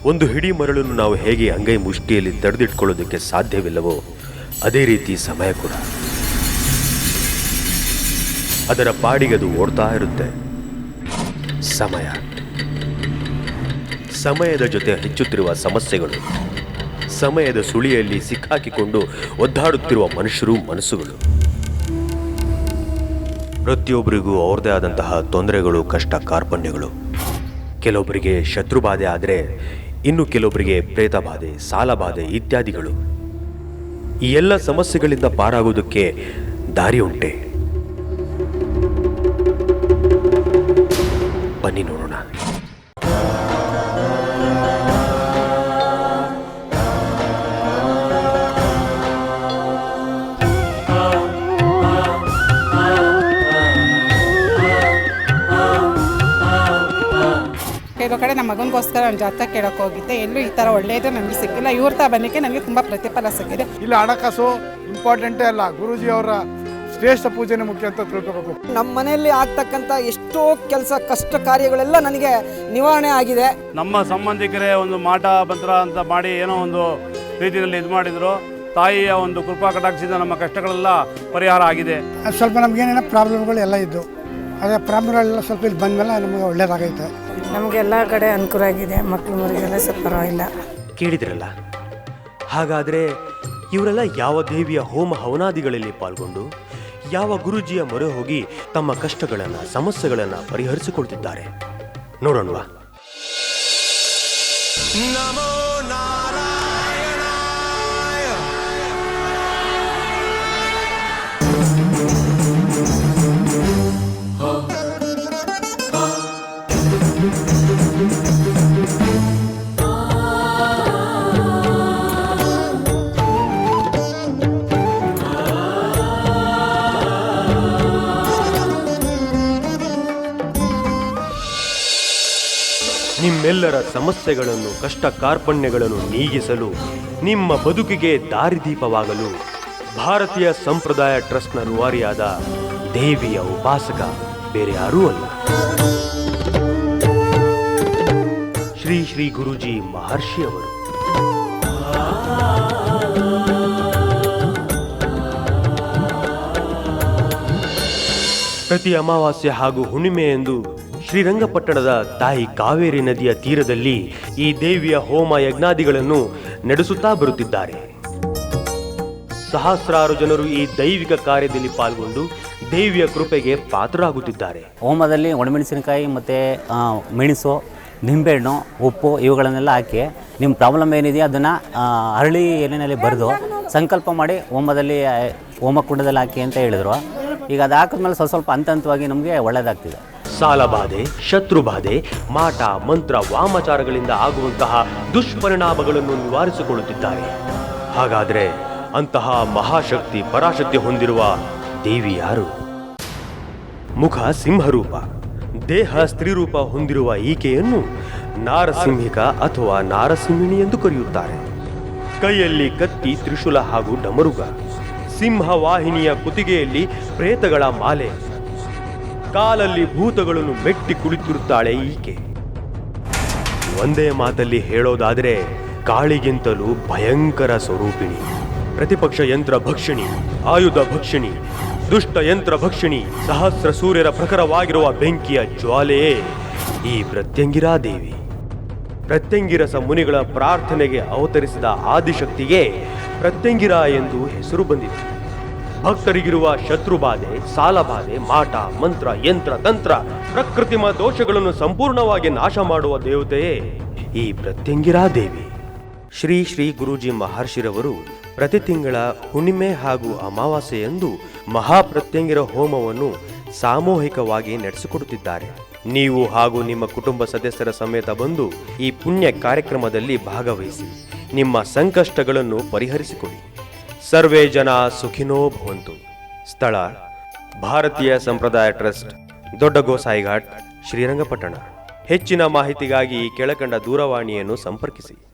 ಒಂದು ಹಿಡಿ ಮರಳನ್ನು ನಾವು ಹೇಗೆ ಅಂಗೈ ಮುಷ್ಟಿಯಲ್ಲಿ ತಡೆದಿಟ್ಕೊಳ್ಳೋದಕ್ಕೆ ಸಾಧ್ಯವಿಲ್ಲವೋ ಅದೇ ರೀತಿ ಸಮಯ ಕೂಡ ಅದರ ಪಾಡಿಗದು ಓಡ್ತಾ ಇರುತ್ತೆ. ಸಮಯದ ಜೊತೆ ಹೆಚ್ಚುತ್ತಿರುವ ಸಮಸ್ಯೆಗಳು, ಸಮಯದ ಸುಳಿಯಲ್ಲಿ ಸಿಕ್ಕಾಕಿಕೊಂಡು ಒದ್ದಾಡುತ್ತಿರುವ ಮನಸ್ಸುಗಳು. ಪ್ರತಿಯೊಬ್ಬರಿಗೂ ಅವ್ರದೇ ಆದಂತಹ ತೊಂದರೆಗಳು, ಕಷ್ಟ, ಕಾರ್ಪಣ್ಯಗಳು. ಕೆಲವೊಬ್ಬರಿಗೆ ಶತ್ರುಬಾಧೆ ಆದರೆ ಇನ್ನು ಕೆಲವೊಬ್ಬರಿಗೆ ಪ್ರೇತ ಬಾಧೆ, ಸಾಲ ಬಾಧೆ ಇತ್ಯಾದಿಗಳು. ಈ ಎಲ್ಲ ಸಮಸ್ಯೆಗಳಿಂದ ಪಾರಾಗುವುದಕ್ಕೆ ದಾರಿ ಉಂಟೆ? ಬನ್ನಿ ನೋಡೋಣ. ಕೆಲವು ಕಡೆ ನಮ್ಮ ಮಗನಿಗೋಸ್ಕರ ನಾನು ಜಾತಕ ಕೇಳೋಕೆ ಹೋಗಿದ್ದೆ. ಎಲ್ಲೂ ಈ ಥರ ಒಳ್ಳೆಯದು ನನಗೆ ಸಿಕ್ಕಿಲ್ಲ. ಇವ್ರ ಬಂದಿಕ್ಕೆ ನನಗೆ ತುಂಬ ಪ್ರತಿಫಲ ಸಿಕ್ಕಿದೆ. ಇಲ್ಲ ಹಣಕಾಸು ಇಂಪಾರ್ಟೆಂಟೇ ಅಲ್ಲ, ಗುರೂಜಿ ಅವರ ಶ್ರೇಷ್ಠ ಪೂಜೆನೇ ಮುಖ್ಯ ಅಂತ ತಿಳ್ಕೋಬೇಕು. ನಮ್ಮ ಮನೆಯಲ್ಲಿ ಆಗ್ತಕ್ಕಂಥ ಎಷ್ಟೋ ಕೆಲಸ ಕಷ್ಟ ಕಾರ್ಯಗಳೆಲ್ಲ ನನಗೆ ನಿವಾರಣೆ ಆಗಿದೆ. ನಮ್ಮ ಸಂಬಂಧಿಕರೇ ಒಂದು ಮಾಟ ಮಂತ್ರ ಅಂತ ಮಾಡಿ ಏನೋ ಒಂದು ರೀತಿಯಲ್ಲಿ ಇದು ಮಾಡಿದ್ರು. ತಾಯಿಯ ಒಂದು ಕೃಪಾ ಕಟಾಕ್ಷದಿಂದ ನಮ್ಮ ಕಷ್ಟಗಳೆಲ್ಲ ಪರಿಹಾರ ಆಗಿದೆ. ಸ್ವಲ್ಪ ನಮಗೇನೇನೋ ಪ್ರಾಬ್ಲಮ್ಗಳು ಎಲ್ಲ ಇದ್ದು, ಅದೇ ಪ್ರಾಬ್ಲಮ್ಗಳೆಲ್ಲ ಸ್ವಲ್ಪ ಇಲ್ಲಿ ಬಂದಮೇಲೆ ನಮಗೆ ಒಳ್ಳೇದಾಗೈತೆ. ನಮಗೆಲ್ಲ ಕಡೆ ಅನುಕೂಲ ಆಗಿದೆ. ಮಕ್ಕಳು ಮರಿಗೆಲ್ಲ ಸ್ವಲ್ಪ ಪರವಾಗಿಲ್ಲ. ಕೇಳಿದ್ರಲ್ಲ, ಹಾಗಾದರೆ ಇವರೆಲ್ಲ ಯಾವ ದೇವಿಯ ಹೋಮ ಹವನಾದಿಗಳಲ್ಲಿ ಪಾಲ್ಗೊಂಡು ಯಾವ ಗುರುಜಿಯ ಮೊರೆ ಹೋಗಿ ತಮ್ಮ ಕಷ್ಟಗಳನ್ನು, ಸಮಸ್ಯೆಗಳನ್ನು ಪರಿಹರಿಸಿಕೊಳ್ತಿದ್ದಾರೆ ನೋಡೋಣವಾ? ನಮೋ ನಾರಾಯಣಾಯ. ನಿಮ್ಮೆಲ್ಲರ ಸಮಸ್ಯೆಗಳನ್ನು, ಕಷ್ಟ ಕಾರ್ಪಣ್ಯಗಳನ್ನು ನೀಗಿಸಲು, ನಿಮ್ಮ ಬದುಕಿಗೆ ದಾರಿದೀಪವಾಗಲು ಭಾರತೀಯ ಸಂಪ್ರದಾಯ ಟ್ರಸ್ಟ್ನ ರೂವಾರಿಯಾದ ದೇವಿಯ ಉಪಾಸಕ ಬೇರೆ ಯಾರೂ ಅಲ್ಲ, ಶ್ರೀ ಶ್ರೀ ಗುರೂಜಿ ಮಹರ್ಷಿಯವರು. ಪ್ರತಿ ಅಮಾವಾಸ್ಯೆ ಹಾಗೂ ಹುಣ್ಣಿಮೆಯೆಂದು ಶ್ರೀರಂಗಪಟ್ಟಣದ ತಾಯಿ ಕಾವೇರಿ ನದಿಯ ತೀರದಲ್ಲಿ ಈ ದೇವಿಯ ಹೋಮ ಯಜ್ಞಾದಿಗಳನ್ನು ನಡೆಸುತ್ತಾ ಬರುತ್ತಿದ್ದಾರೆ. ಸಹಸ್ರಾರು ಜನರು ಈ ದೈವಿಕ ಕಾರ್ಯದಲ್ಲಿ ಪಾಲ್ಗೊಂಡು ದೇವಿಯ ಕೃಪೆಗೆ ಪಾತ್ರರಾಗುತ್ತಿದ್ದಾರೆ. ಹೋಮದಲ್ಲಿ ಒಣಮೆಣಸಿನಕಾಯಿ ಮತ್ತು ಮೆಣಸು, ನಿಂಬೆಹಣ್ಣು, ಉಪ್ಪು ಇವುಗಳನ್ನೆಲ್ಲ ಹಾಕಿ ನಿಮ್ಮ ಪ್ರಾಬ್ಲಮ್ ಏನಿದೆಯೋ ಅದನ್ನು ಅರಳಿ ಎಲೆಯಲ್ಲಿ ಬರೆದು ಸಂಕಲ್ಪ ಮಾಡಿ ಹೋಮಕುಂಡದಲ್ಲಿ ಹಾಕಿ ಅಂತ ಹೇಳಿದರು. ಈಗ ಅದು ಹಾಕಿದ್ಮೇಲೆ ಸ್ವಲ್ಪ ಹಂತವಾಗಿ ನಮಗೆ ಒಳ್ಳೆಯದಾಗ್ತಿದೆ. ಸಾಲಬಾಧೆ, ಶತ್ರುಬಾಧೆ, ಮಾಟ ಮಂತ್ರ ವಾಮಾಚಾರಗಳಿಂದ ಆಗುವಂತಹ ದುಷ್ಪರಿಣಾಮಗಳನ್ನು ನಿವಾರಿಸಿಕೊಳ್ಳುತ್ತಿದ್ದಾರೆ. ಹಾಗಾದರೆ ಅಂತಹ ಮಹಾಶಕ್ತಿ ಪರಾಶಕ್ತಿ ಹೊಂದಿರುವ ದೇವಿ ಯಾರು? ಮುಖ ಸಿಂಹರೂಪ, ದೇಹ ಸ್ತ್ರೀರೂಪ ಹೊಂದಿರುವ ಈಕೆಯನ್ನು ನಾರಸಿಂಹಿಕ ಅಥವಾ ನಾರಸಿಂಹಿಣಿ ಎಂದು ಕರೆಯುತ್ತಾರೆ. ಕೈಯಲ್ಲಿ ಕತ್ತಿ, ತ್ರಿಶೂಲ ಹಾಗೂ ಡಮರುಗ, ಸಿಂಹವಾಹಿನಿಯ ಕುತ್ತಿಗೆಯಲ್ಲಿ ಪ್ರೇತಗಳ ಮಾಲೆ, ಕಾಲಲ್ಲಿ ಭೂತಗಳನ್ನು ಮೆಟ್ಟಿ ಕುಳಿತಿರುತ್ತಾಳೆ ಈಕೆ. ಒಂದೇ ಮಾತಲ್ಲಿ ಹೇಳೋದಾದರೆ ಕಾಳಿಗಿಂತಲೂ ಭಯಂಕರ ಸ್ವರೂಪಿಣಿ, ಪ್ರತಿಪಕ್ಷ ಯಂತ್ರ ಭಕ್ಷಿಣಿ, ಆಯುಧ ಭಕ್ಷಿಣಿ, ದುಷ್ಟ ಯಂತ್ರ ಭಕ್ಷಿಣಿ, ಸಹಸ್ರ ಸೂರ್ಯರ ಪ್ರಖರವಾಗಿರುವ ಬೆಂಕಿಯ ಜ್ವಾಲೆಯೇ ಈ ಪ್ರತ್ಯಂಗಿರಾ ದೇವಿ. ಪ್ರತ್ಯಂಗಿರಸ ಮುನಿಗಳ ಪ್ರಾರ್ಥನೆಗೆ ಅವತರಿಸಿದ ಆದಿಶಕ್ತಿಗೆ ಪ್ರತ್ಯಂಗಿರ ಎಂದು ಹೆಸರು ಬಂದಿದೆ. ಭಕ್ತರಿಗಿರುವ ಶತ್ರುಬಾಧೆ, ಸಾಲಬಾಧೆ, ಮಾಟ ಮಂತ್ರ, ಯಂತ್ರ ತಂತ್ರ, ಪ್ರಕೃತಿಮ ದೋಷಗಳನ್ನು ಸಂಪೂರ್ಣವಾಗಿ ನಾಶ ಮಾಡುವ ದೇವತೆಯೇ ಈ ಪ್ರತ್ಯಂಗಿರಾ ದೇವಿ. ಶ್ರೀ ಶ್ರೀ ಗುರೂಜಿ ಮಹರ್ಷಿರವರು ಪ್ರತಿ ತಿಂಗಳ ಹುಣ್ಣಿಮೆ ಹಾಗೂ ಅಮಾವಾಸ್ಯೆಯಂದು ಮಹಾಪ್ರತ್ಯಂಗಿರ ಹೋಮವನ್ನು ಸಾಮೂಹಿಕವಾಗಿ ನಡೆಸಿಕೊಡುತ್ತಿದ್ದಾರೆ. ನೀವು ಹಾಗೂ ನಿಮ್ಮ ಕುಟುಂಬ ಸದಸ್ಯರ ಸಮೇತ ಬಂದು ಈ ಪುಣ್ಯ ಕಾರ್ಯಕ್ರಮದಲ್ಲಿ ಭಾಗವಹಿಸಿ ನಿಮ್ಮ ಸಂಕಷ್ಟಗಳನ್ನು ಪರಿಹರಿಸಿಕೊಡಿ. ಸರ್ವೇ ಜನ ಸುಖಿನೋ ಭವಂತು. ಸ್ಥಳ ಭಾರತೀಯ ಸಂಪ್ರದಾಯ ಟ್ರಸ್ಟ್, ದೊಡ್ಡ ಗೋಸಾಯಿಘಾಟ್, ಶ್ರೀರಂಗಪಟ್ಟಣ. ಹೆಚ್ಚಿನ ಮಾಹಿತಿಗಾಗಿ ಕೆಳಕಂಡ ದೂರವಾಣಿಯನ್ನು ಸಂಪರ್ಕಿಸಿ.